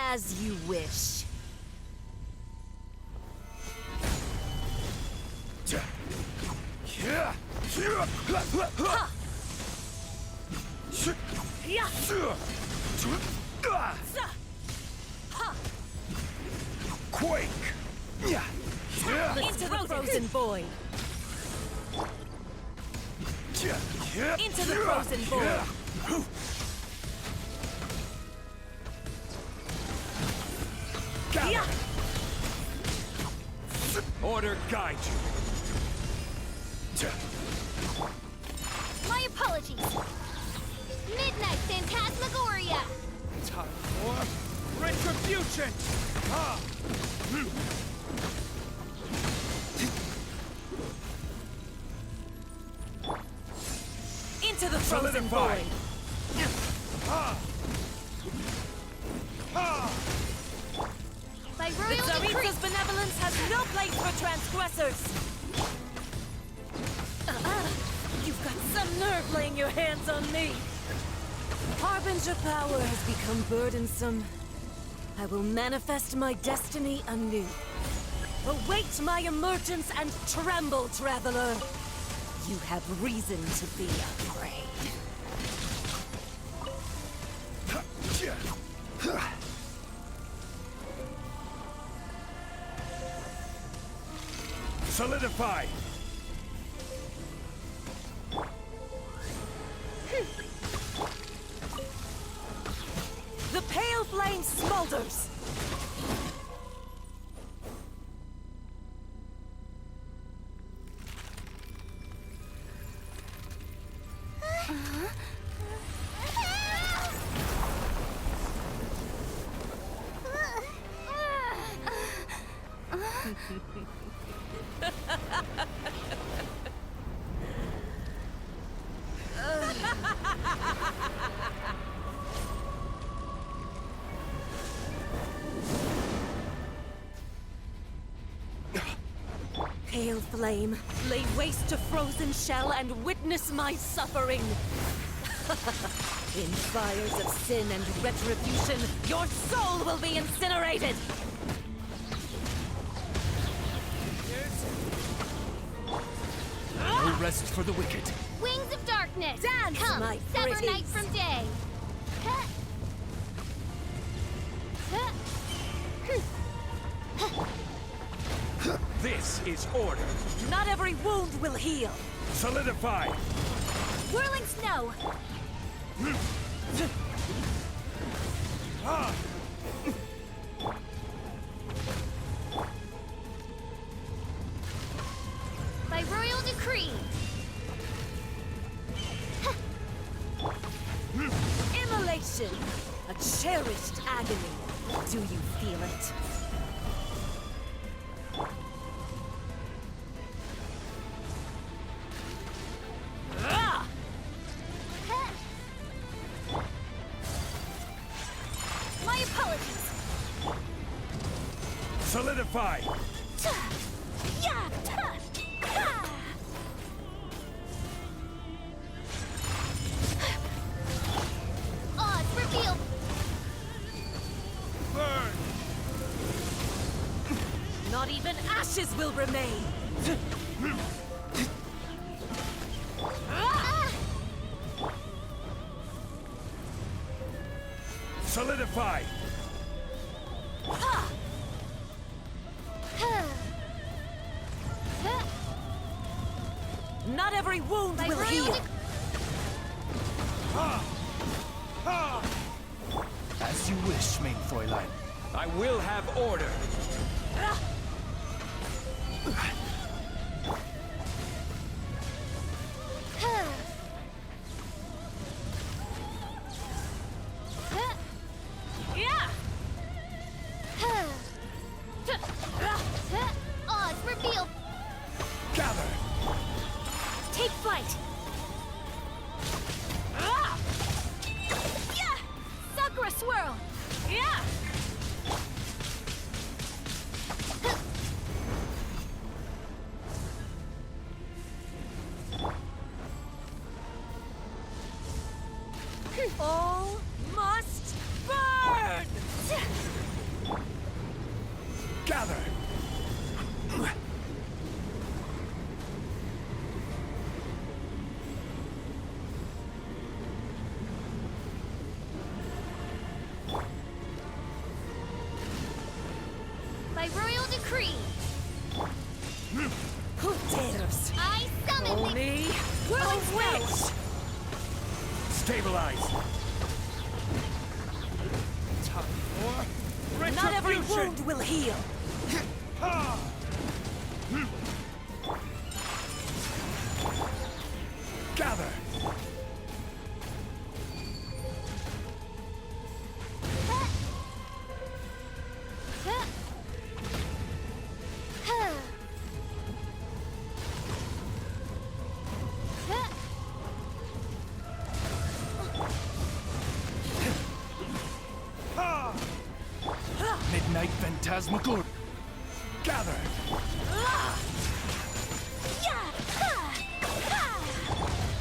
As you wish. Quake! Into the frozen void. Into the frozen void. Order guide you. My apologies. Midnight Phantasmagoria. Time for retribution! Into the frozen void. By The royal decree. Tsaritsa's benevolence has no place for transgressors. You've got some nerve laying your hands on me. Harbinger power has become burdensome. I will manifest my destiny anew. Await my emergence and tremble, traveler. You have reason to be afraid. Solidify! The pale flame smolders! Pale flame, lay waste to frozen shell and witness my suffering. In fires of sin and retribution, your soul will be incinerated! No rest for the wicked. Wings of darkness. Dance, Come, my sever pretties. night from day. This is order. Not every wound will heal. Solidify! Whirling snow. By royal decree. Immolation! A cherished agony. Do you feel it? Ah! My apologies. Solidify! Yeah. Odds revealed. Burn! Not even ashes will remain! Ah! Solidify! Not every wound By will royal heal! As you wish, main Fräulein. I will have order. Yeah! Odds revealed. Gather! Take flight. Ah! Yeah. Sakura swirl. Yeah! decree! Who dares? I summon Call the me Whirling a witch! Stabilize! Time for retribution! Not every wound will heal! Ha! Gather! Ha! Midnight Phantasmagoria! Gather!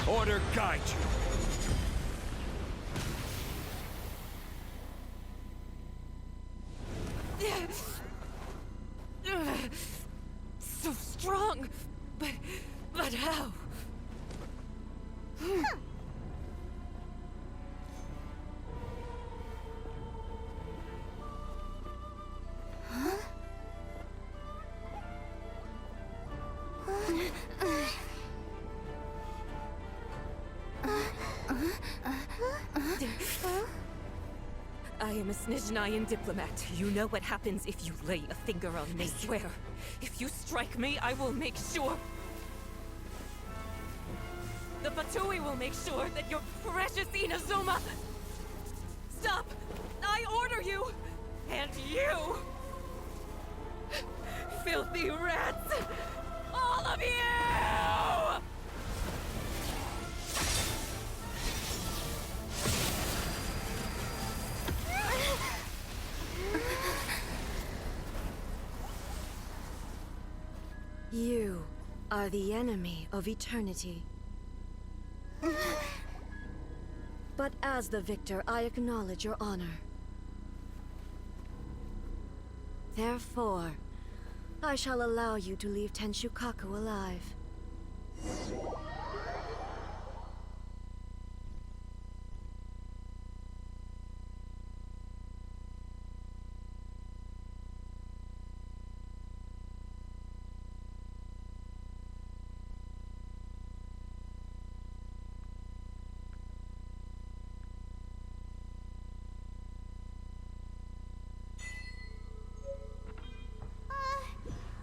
Order guide you! So strong! But how? I am a Snezhnayan diplomat. You know what happens if you lay a finger on me. I swear, if you strike me, I will make sure... The Fatui will make sure that your precious Inazuma... Stop! I order you! And you! Filthy rats! All of you! You are the enemy of eternity. But as the victor, I acknowledge your honor. Therefore, I shall allow you to leave Tenshukaku alive.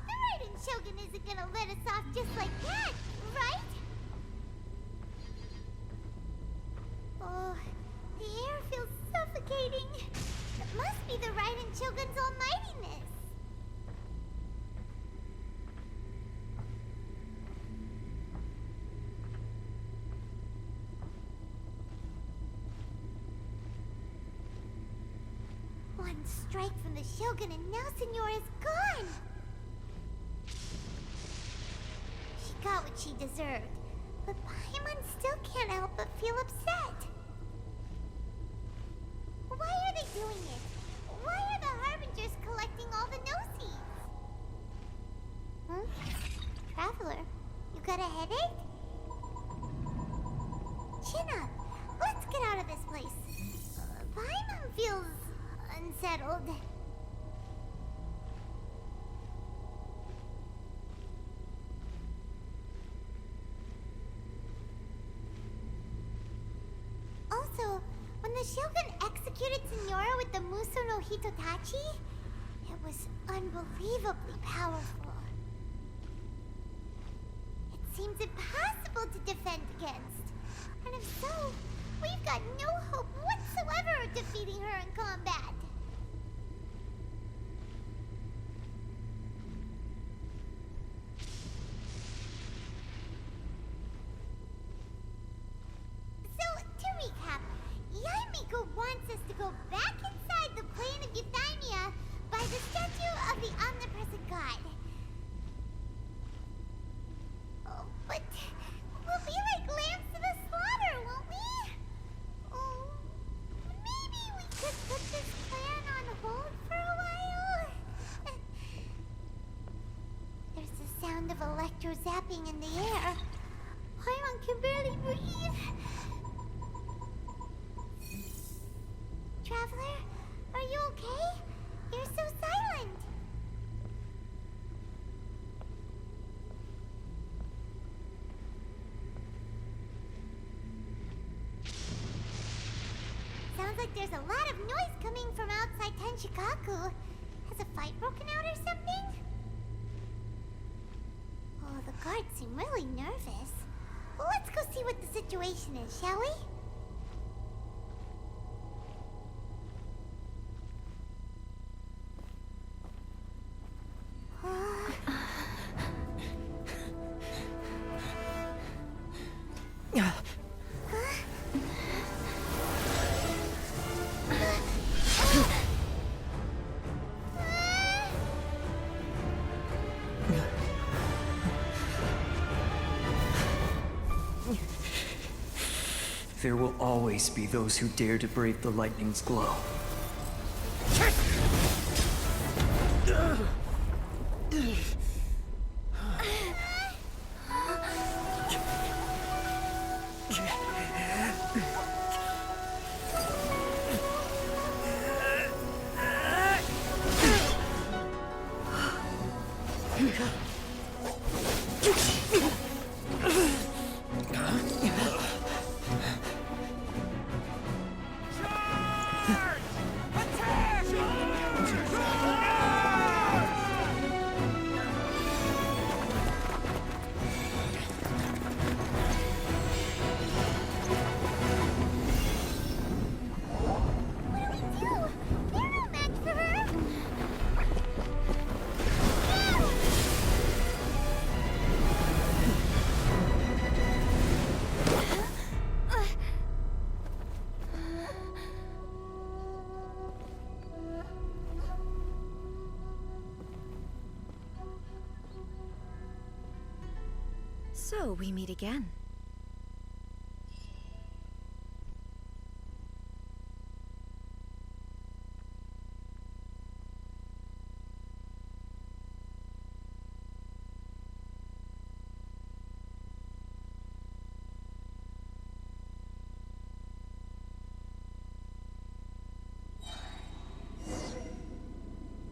The Raiden Shogun isn't gonna let us off just like that, right? Oh, the air feels suffocating. It must be the Raiden Shogun's almightiness. One strike from the Shogun and now Signora's gone! She got what she deserved, but Paimon still can't help but feel upset. Why are they doing it? Why are the Harbingers collecting all the no-seeds? Huh? Traveler, you got a headache? Chin up. Let's get out of this place. Paimon feels unsettled. Also, when the Shogun executed Signora with the Muso no Hitotachi, it was unbelievably powerful. It seems impossible to defend against. And if so, we've got no hope whatsoever of defeating her in combat. So, to recap, Yaimiko wants us to go back inside the plane of Euthymia by the statue of the omnipresent god. Oh, but we'll be like lambs to the slaughter, won't we? Oh, maybe we could put this plan on hold for a while? There's the sound of electro-zapping in the air. Paimon can barely breathe. Traveler, are you okay? You're so silent. there's a lot of noise coming from outside Tenshikaku. Has a fight broken out or something? Oh, the guards seem really nervous. Well, let's go see what the situation is, shall we? There will always be those who dare to brave the lightning's glow. So, we meet again.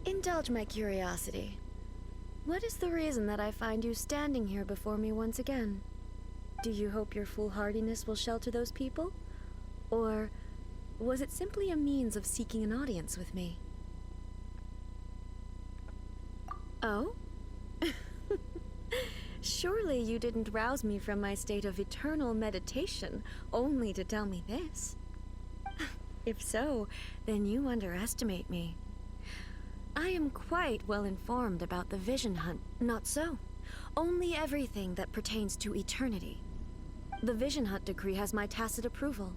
Indulge my curiosity. What is the reason that I find you standing here before me once again? Do you hope your foolhardiness will shelter those people? Or was it simply a means of seeking an audience with me? Oh? Surely you didn't rouse me from my state of eternal meditation only to tell me this. If so, then you underestimate me. I am quite well informed about the Vision Hunt. Not so. Only everything that pertains to eternity. The Vision Hunt decree has my tacit approval.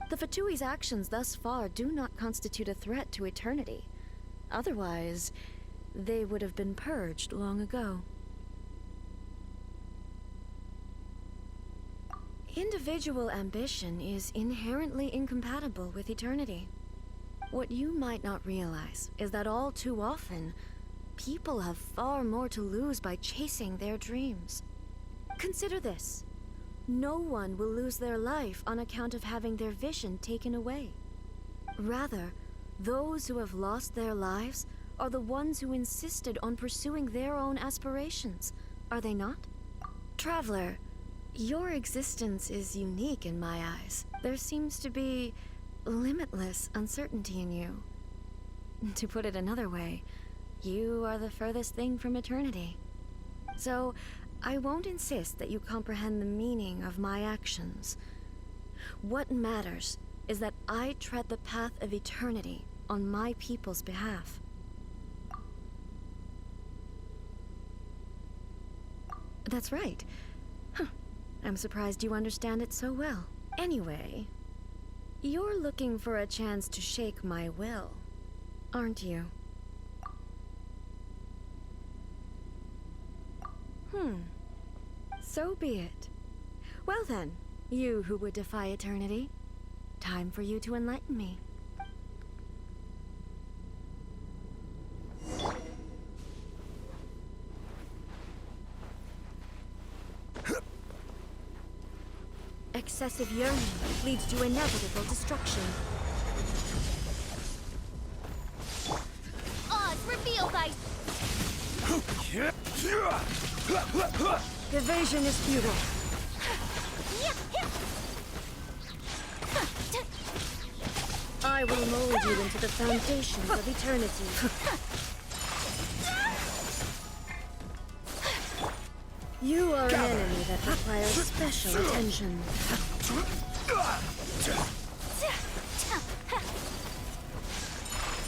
The Fatui's actions thus far do not constitute a threat to eternity. Otherwise, they would have been purged long ago. Individual ambition is inherently incompatible with eternity. What you might not realize is that all too often, people have far more to lose by chasing their dreams. Consider this. No one will lose their life on account of having their vision taken away. Rather, those who have lost their lives are the ones who insisted on pursuing their own aspirations, are they not? Traveler, your existence is unique in my eyes. There seems to be limitless uncertainty in you. To put it another way, you are the furthest thing from eternity. So, I won't insist that you comprehend the meaning of my actions. What matters is that I tread the path of eternity on my people's behalf. That's right. Huh. I'm surprised you understand it so well. Anyway, you're looking for a chance to shake my will, aren't you? So be it. Well then, you who would defy eternity, time for you to enlighten me. Excessive yearning leads to inevitable destruction. Odds revealed by... Evasion is futile. I will mold you into the foundations of eternity. You are an enemy that requires special attention.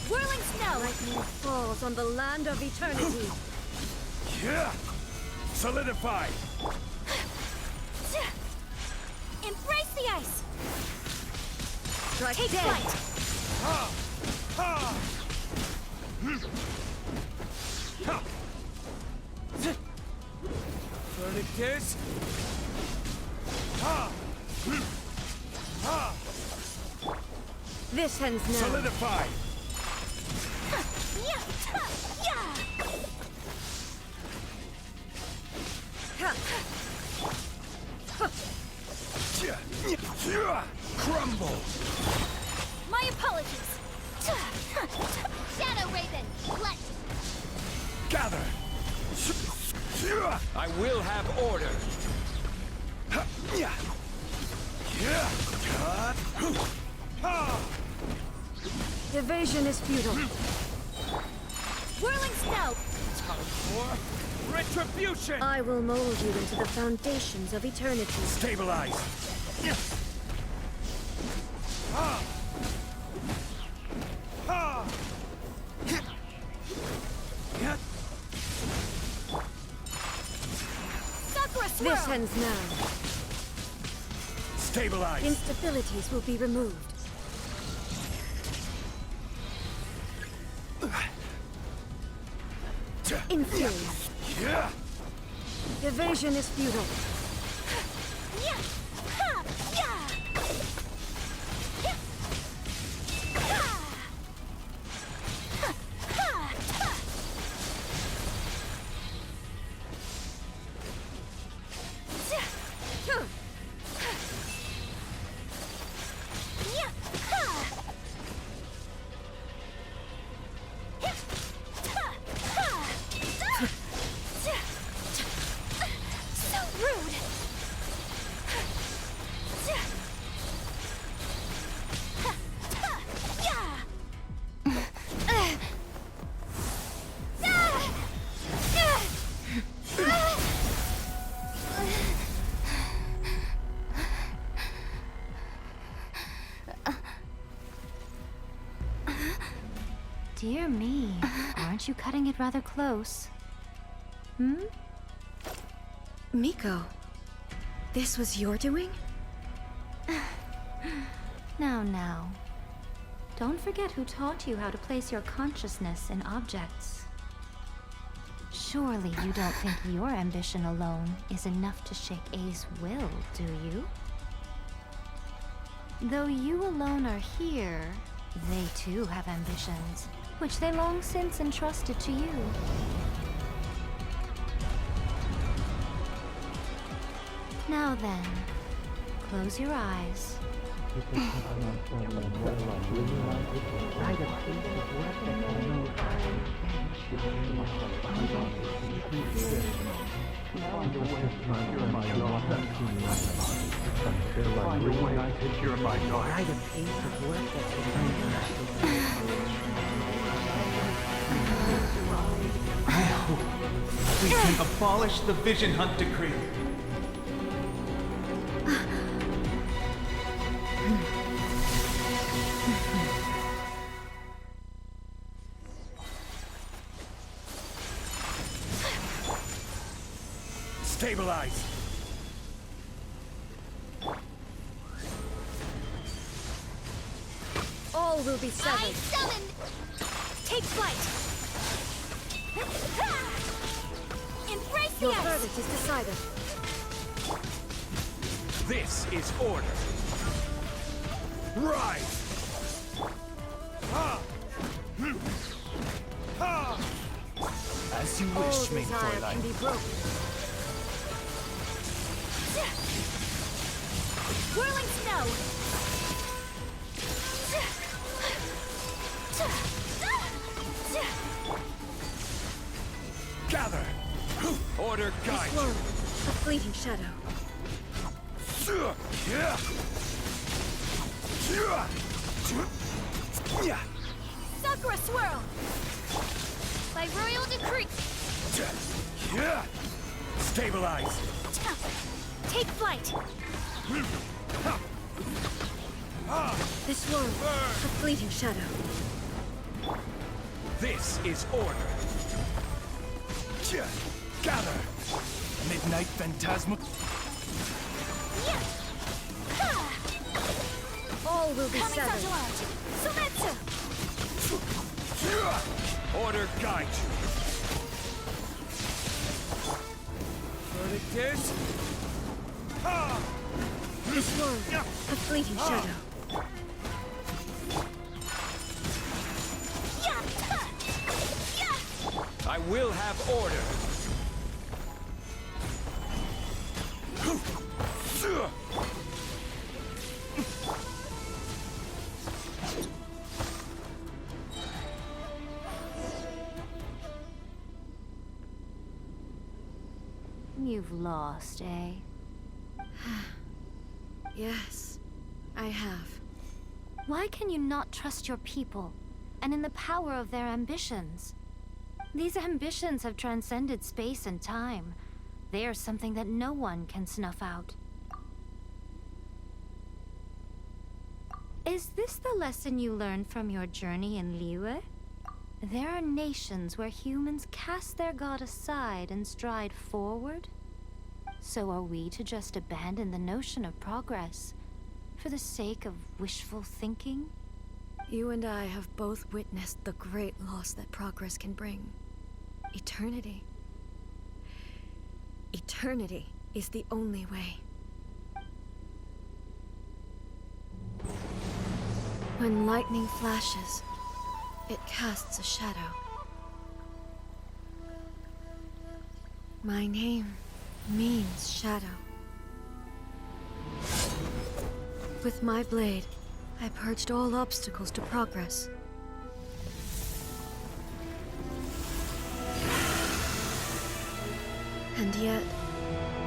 Whirling snow! Lightning falls on the land of eternity. Yeah! Solidify! Embrace the ice! Strike Take dead. flight! Ha! Ha! Ha! Verdict Ha! Ha! This ends now. Solidify! Yeah! Yeah! Crumble! My apologies! Shadow Raiden! Let! Gather! I will have order! Evasion is futile. Whirling snow! Time for retribution! I will mold you into the foundations of eternity. Stabilize! Ha! Ha! Sakura swirl! This ends now. Stabilize! Instabilities will be removed. Infuriate. Yeah! Evasion is futile. Yeah! Ha! Yeah! Yeah! Ha! Ha! Ha! Ha! Yeah! Ha! Yeah! Ha! Ha! So rude! Dear me, aren't you cutting it rather close? Hmm? Miko, this was your doing? Now. Don't forget who taught you how to place your consciousness in objects. Surely you don't think your ambition alone is enough to shake A's will, do you? Though you alone are here, they too have ambitions, which they long since entrusted to you. Now then, close your eyes. We can abolish the Vision Hunt Decree. Stabilize! All will be I severed. summoned! Take flight! Embrace the Your ice! verdict is decided. This is order! Rise! Ha! Ha! As you All wish, main desire can Fräulein. be broken. Whirling snow! Gather! Order guide Slow, you! a fleeting shadow. Yeah. Sakura Swirl! By royal decree. Yeah. Stabilize. Take flight. This world, a fleeting shadow. This is order. Gather. Midnight Phantasma. All will be Coming severed. Sumetsu. Order guide you. Verdict is... This world, a fleeting shadow. I will have order. You've lost, eh? Yes, I have. Why can you not trust your people, and in the power of their ambitions? These ambitions have transcended space and time. They are something that no one can snuff out. Is this the lesson you learned from your journey in Liyue? There are nations where humans cast their god aside and stride forward. So are we to just abandon the notion of progress for the sake of wishful thinking? You and I have both witnessed the great loss that progress can bring. Eternity. Eternity is the only way. When lightning flashes, it casts a shadow. My name means shadow. With my blade, I purged all obstacles to progress. And yet,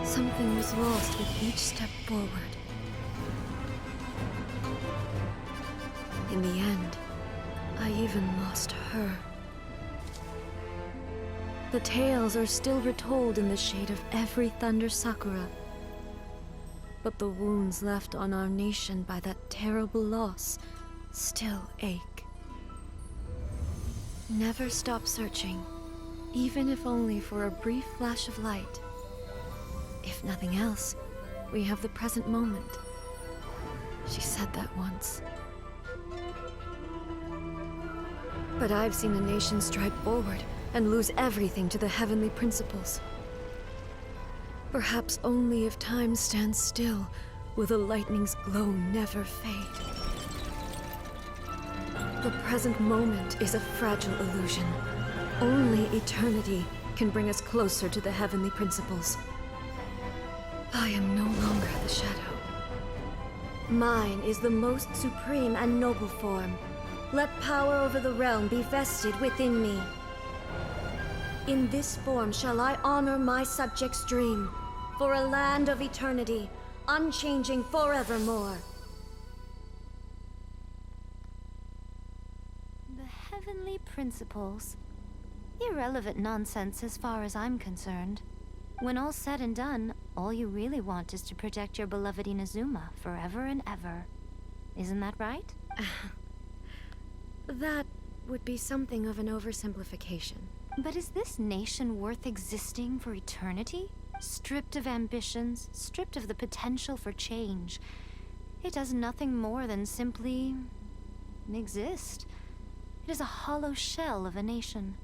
something was lost with each step forward. In the end, I even lost her. The tales are still retold in the shade of every Thunder Sakura. But the wounds left on our nation by that terrible loss still ache. Never stop searching, even if only for a brief flash of light. If nothing else, we have the present moment. She said that once. But I've seen a nation stride forward and lose everything to the heavenly principles. Perhaps only if time stands still will the lightning's glow never fade. The present moment is a fragile illusion. Only eternity can bring us closer to the heavenly principles. I am no longer the shadow. Mine is the most supreme and noble form. Let power over the realm be vested within me. In this form shall I honor my subjects' dream, for a land of eternity, unchanging forevermore. The heavenly principles. Irrelevant nonsense as far as I'm concerned. When all's said and done, all you really want is to protect your beloved Inazuma forever and ever. Isn't that right? That would be something of an oversimplification. But is this nation worth existing for eternity? Stripped of ambitions, stripped of the potential for change. It does nothing more than simply exist. It is a hollow shell of a nation.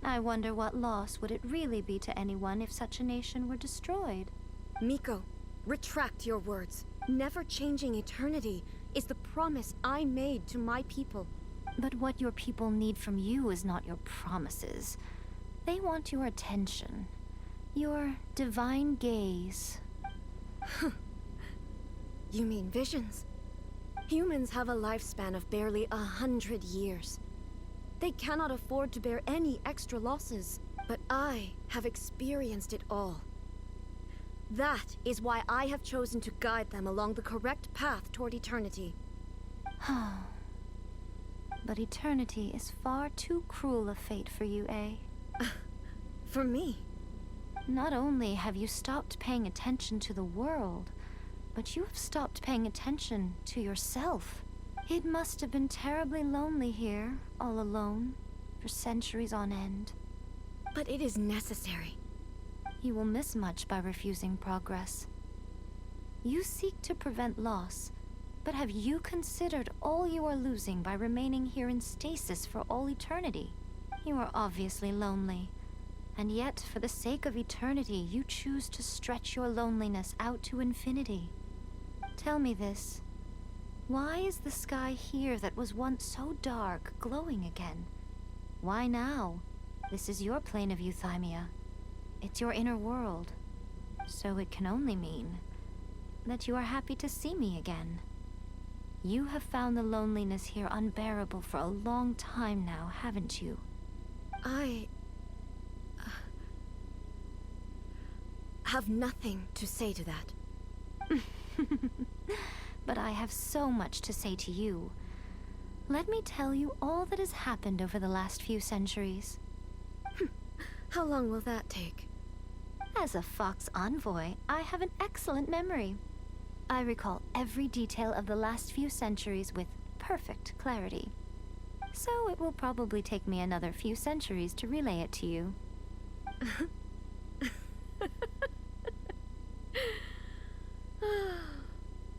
I wonder what loss would it really be to anyone if such a nation were destroyed? Miko, retract your words. Never changing eternity is the promise I made to my people. But what your people need from you is not your promises. They want your attention. Your divine gaze. You mean visions? Humans have a lifespan of barely 100 years. They cannot afford to bear any extra losses. But I have experienced it all. That is why I have chosen to guide them along the correct path toward eternity. But eternity is far too cruel a fate for you, eh? For me? Not only have you stopped paying attention to the world, but you have stopped paying attention to yourself. It must have been terribly lonely here, all alone, for centuries on end. But it is necessary. You will miss much by refusing progress. You seek to prevent loss, but have you considered all you are losing by remaining here in stasis for all eternity? You are obviously lonely, and yet for the sake of eternity, you choose to stretch your loneliness out to infinity. Tell me this. Why is the sky here that was once so dark glowing again? Why now? This is your plane of euthymia. It's your inner world. So it can only mean that you are happy to see me again. You have found the loneliness here unbearable for a long time now, haven't you? I have nothing to say to that. But I have so much to say to you. Let me tell you all that has happened over the last few centuries. How long will that take? As a Fox envoy, I have an excellent memory. I recall every detail of the last few centuries with perfect clarity. So it will probably take me another few centuries to relay it to you.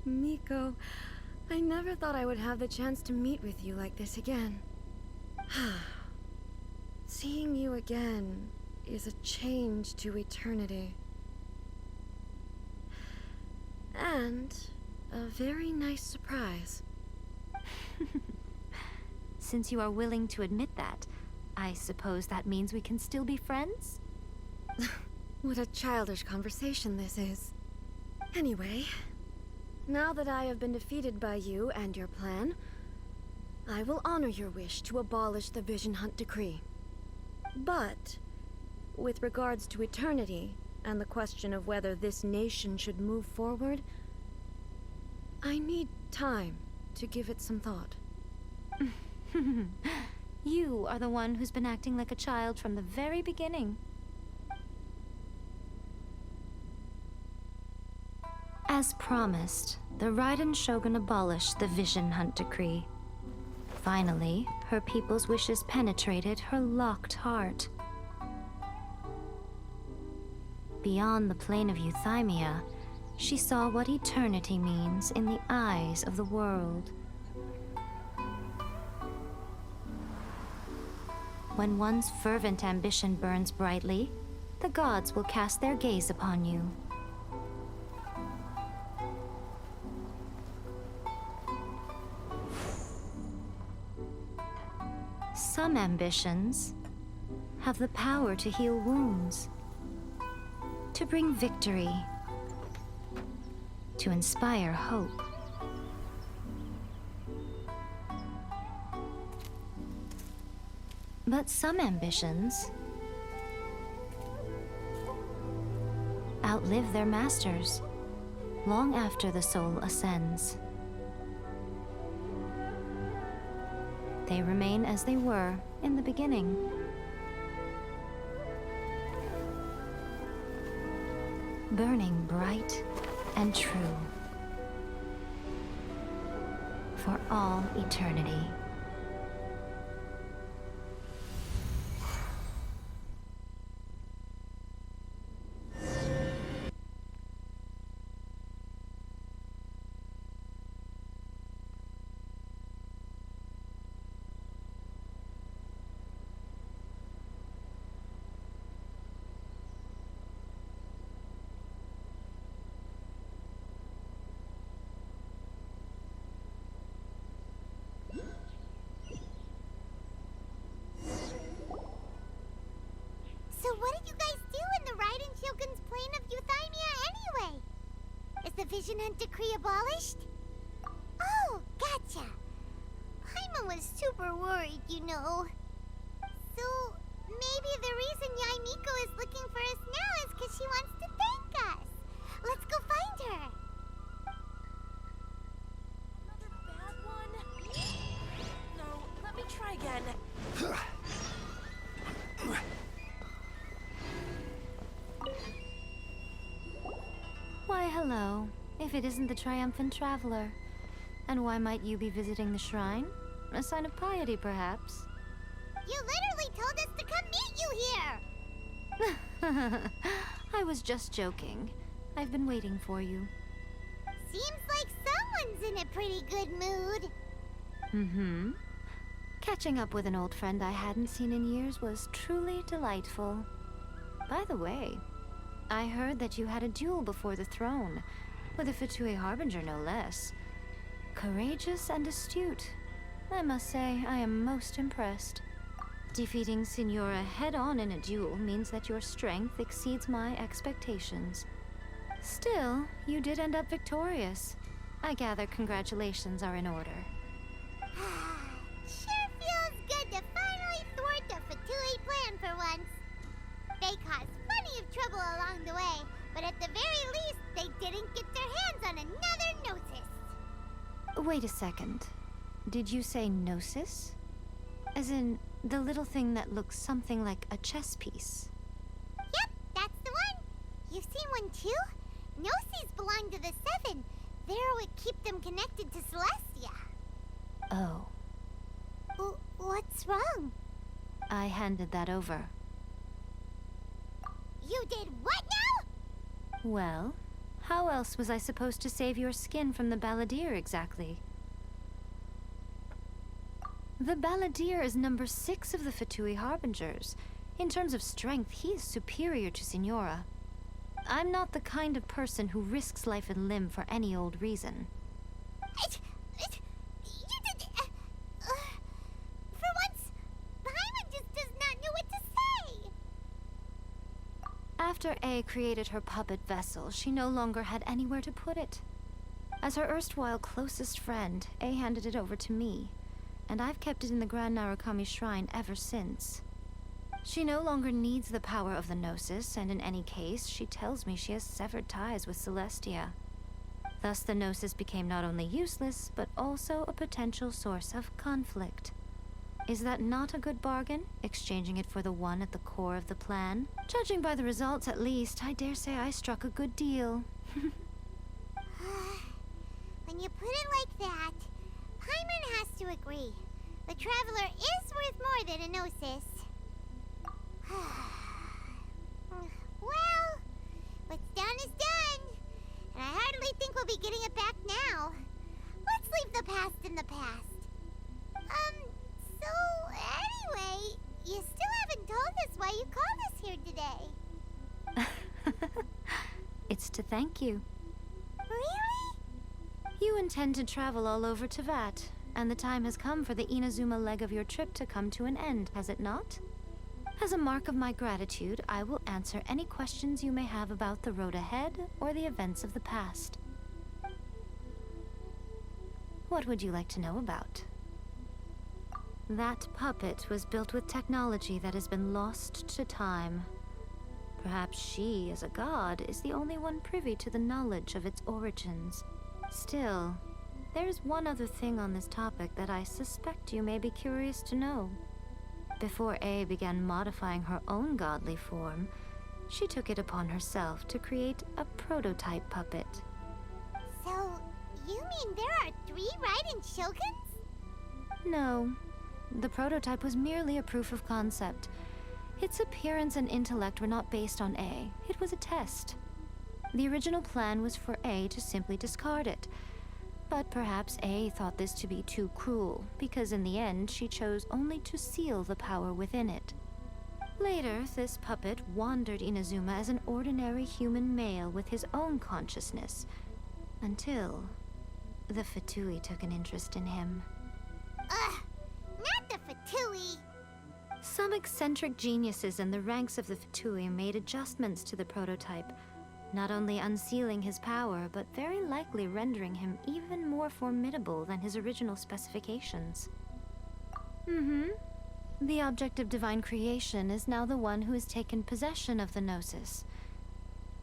Miko, I never thought I would have the chance to meet with you like this again. Seeing you again is a change to eternity. And a very nice surprise. Since you are willing to admit that, I suppose that means we can still be friends? What a childish conversation this is. Anyway, now that I have been defeated by you and your plan, I will honor your wish to abolish the Vision Hunt Decree. But, with regards to eternity, and the question of whether this nation should move forward, I need time to give it some thought. You are the one who's been acting like a child from the very beginning. As promised, the Raiden Shogun abolished the Vision Hunt Decree. Finally, her people's wishes penetrated her locked heart. Beyond the plane of euthymia, she saw what eternity means in the eyes of the world. When one's fervent ambition burns brightly, the gods will cast their gaze upon you. Some ambitions have the power to heal wounds, to bring victory, to inspire hope. But some ambitions outlive their masters long after the soul ascends. They remain as they were in the beginning. Burning bright and true for all eternity. So what did you guys do in the Raiden Shogun's plane of euthymia anyway? Is the Vision Hunt Decree abolished? Oh, gotcha. Paimon was super worried, you know. So maybe the reason Yaimiko is looking for us now is because she wants to thank us. Let's go find her. Another bad one? No, let me Hello, if it isn't the triumphant traveler. And why might you be visiting the shrine? A sign of piety, perhaps? You literally told us to come meet you here! I was just joking. I've been waiting for you. Seems like someone's in a pretty good mood. Mm-hmm. Catching up with an old friend I hadn't seen in years was truly delightful. By the way, I heard that you had a duel before the throne, with a Fatui Harbinger no less. Courageous and astute. I must say, I am most impressed. Defeating Signora head-on in a duel means that your strength exceeds my expectations. Still, you did end up victorious. I gather congratulations are in order. Sure feels good to finally thwart the Fatui plan for once. They caused plenty of trouble along the way, but at the very least, they didn't get their hands on another Gnosis. Wait a second. Did you say Gnosis? As in, the little thing that looks something like a chess piece? Yep, that's the one. You've seen one too? Gnosis belong to the Seven. They're what keep them connected to Celestia. Oh. What's wrong? I handed that over. You did what now? Well, how else was I supposed to save your skin from the Balladeer exactly? The Balladeer is number 6 of the Fatui Harbingers. In terms of strength, he is superior to Signora. I'm not the kind of person who risks life and limb for any old reason. For once, Paimon just does not know what to say. After A created her puppet vessel, she no longer had anywhere to put it. As her erstwhile closest friend, A handed it over to me, and I've kept it in the Grand Narukami Shrine ever since. She no longer needs the power of the Gnosis, and in any case, she tells me she has severed ties with Celestia. Thus, the Gnosis became not only useless, but also a potential source of conflict. Is that not a good bargain, exchanging it for the one at the core of the plan? Judging by the results, at least, I dare say I struck a good deal. When you put it like that, Paimon has to agree. The Traveler is worth more than a Gnosis. Well, what's done is done. And I hardly think we'll be getting it back now. Let's leave the past in the past. So anyway, you still haven't told us why you called us here today. It's to thank you. Really? You intend to travel all over Teyvat, and the time has come for the Inazuma leg of your trip to come to an end, has it not? As a mark of my gratitude, I will answer any questions you may have about the road ahead or the events of the past. What would you like to know about? That puppet was built with technology that has been lost to time. Perhaps she, as a god, is the only one privy to the knowledge of its origins. Still, there is one other thing on this topic that I suspect you may be curious to know. Before A began modifying her own godly form, she took it upon herself to create a prototype puppet. So, you mean there are 3 Raiden Shoguns? No. The prototype was merely a proof of concept. Its appearance and intellect were not based on A. It was a test. The original plan was for A to simply discard it. But perhaps A thought this to be too cruel, because in the end she chose only to seal the power within it. Later, this puppet wandered Inazuma as an ordinary human male with his own consciousness, until the Fatui took an interest in him. Ugh, not the Fatui. Some eccentric geniuses in the ranks of the Fatui made adjustments to the prototype, not only unsealing his power, but very likely rendering him even more formidable than his original specifications. The object of divine creation is now the one who has taken possession of the Gnosis,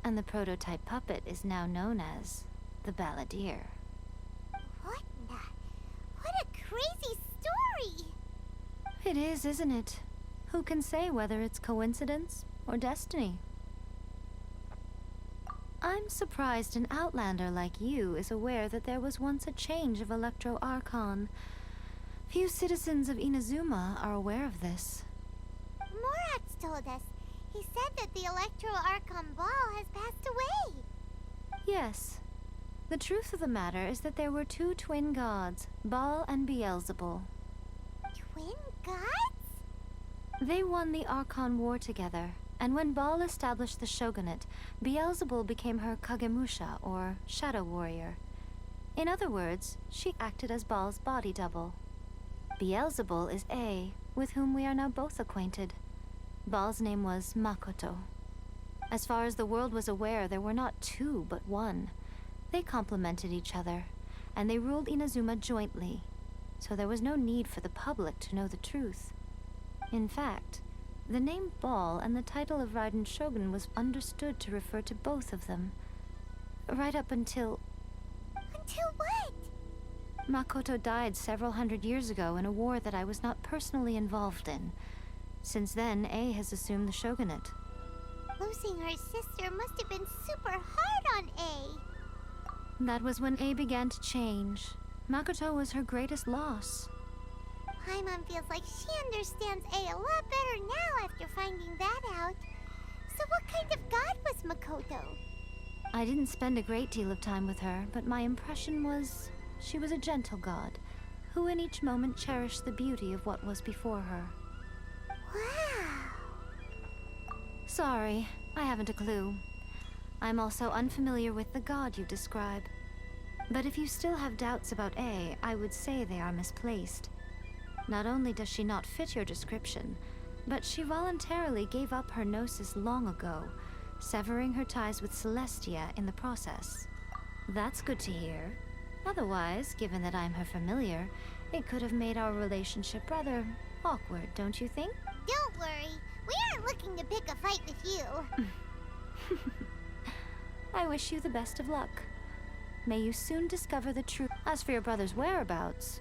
and the prototype puppet is now known as the Balladeer. What a crazy story! It is, isn't it? Who can say whether it's coincidence or destiny? I'm surprised an outlander like you is aware that there was once a change of Electro Archon. Few citizens of Inazuma are aware of this. Morat's told us. He said that the Electro Archon Ball has passed away. Yes. The truth of the matter is that there were two twin gods, Baal and Beelzebul. Twin gods? They won the Archon War together, and when Baal established the shogunate, Beelzebul became her Kagemusha, or shadow warrior. In other words, she acted as Baal's body double. Beelzebul is A, with whom we are now both acquainted. Baal's name was Makoto. As far as the world was aware, there were not two, but one. They complemented each other, and they ruled Inazuma jointly, so there was no need for the public to know the truth. In fact, the name Baal and the title of Raiden Shogun was understood to refer to both of them. Right up until... Until what? Makoto died several hundred years ago in a war that I was not personally involved in. Since then, A has assumed the shogunate. Losing her sister must have been super hard on A. That was when A began to change. Makoto was her greatest loss. Paimon feels like she understands A lot better now after finding that out. So what kind of god was Makoto? I didn't spend a great deal of time with her, but my impression was she was a gentle god, who in each moment cherished the beauty of what was before her. Wow. Sorry, I haven't a clue. I'm also unfamiliar with the god you describe. But if you still have doubts about A, I would say they are misplaced. Not only does she not fit your description, but she voluntarily gave up her gnosis long ago, severing her ties with Celestia in the process. That's good to hear. Otherwise, given that I'm her familiar, it could have made our relationship rather awkward, don't you think? Don't worry. We aren't looking to pick a fight with you. I wish you the best of luck. May you soon discover the truth. As for your brother's whereabouts,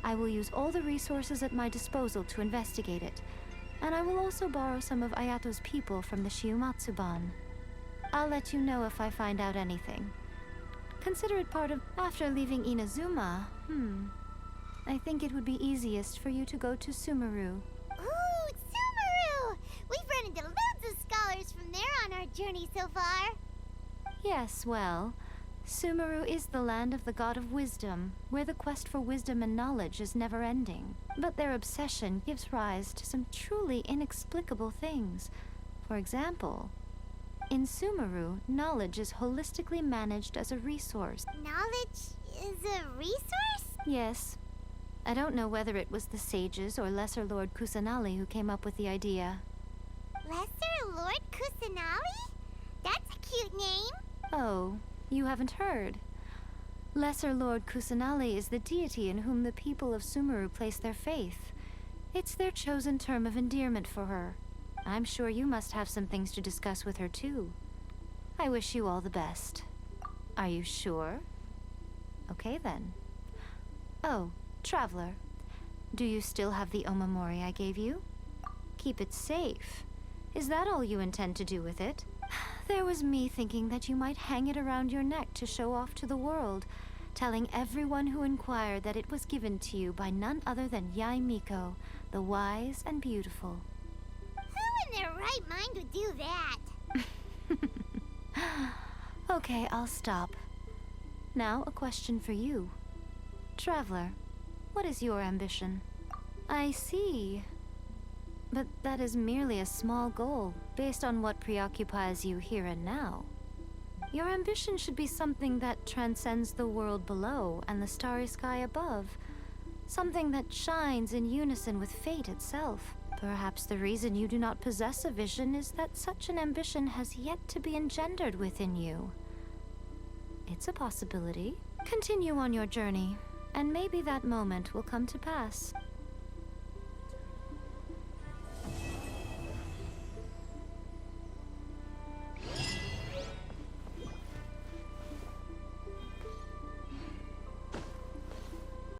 I will use all the resources at my disposal to investigate it, and I will also borrow some of Ayato's people from the Shiumatsuban. I'll let you know if I find out anything. Consider it part of... After leaving Inazuma, I think it would be easiest for you to go to Sumeru. Ooh, Sumeru! We've run into loads of scholars from there on our journey so far. Yes, well, Sumeru is the land of the god of wisdom, where the quest for wisdom and knowledge is never-ending. But their obsession gives rise to some truly inexplicable things. For example, in Sumeru, knowledge is holistically managed as a resource. Knowledge is a resource? Yes. I don't know whether it was the sages or Lesser Lord Kusanali who came up with the idea. Lesser Lord Kusanali? That's a cute name. Oh, you haven't heard. Lesser Lord Kusanali is the deity in whom the people of Sumeru place their faith. It's their chosen term of endearment for her. I'm sure you must have some things to discuss with her too. I wish you all the best. Are you sure? Okay then. Oh, Traveler, do you still have the omamori I gave you? Keep it safe. Is that all you intend to do with it? There was me thinking that you might hang it around your neck to show off to the world, telling everyone who inquired that it was given to you by none other than Yae Miko, the wise and beautiful. Who in their right mind would do that? Okay, I'll stop. Now, a question for you. Traveler, what is your ambition? I see. But that is merely a small goal, based on what preoccupies you here and now. Your ambition should be something that transcends the world below and the starry sky above. Something that shines in unison with fate itself. Perhaps the reason you do not possess a vision is that such an ambition has yet to be engendered within you. It's a possibility. Continue on your journey, and maybe that moment will come to pass.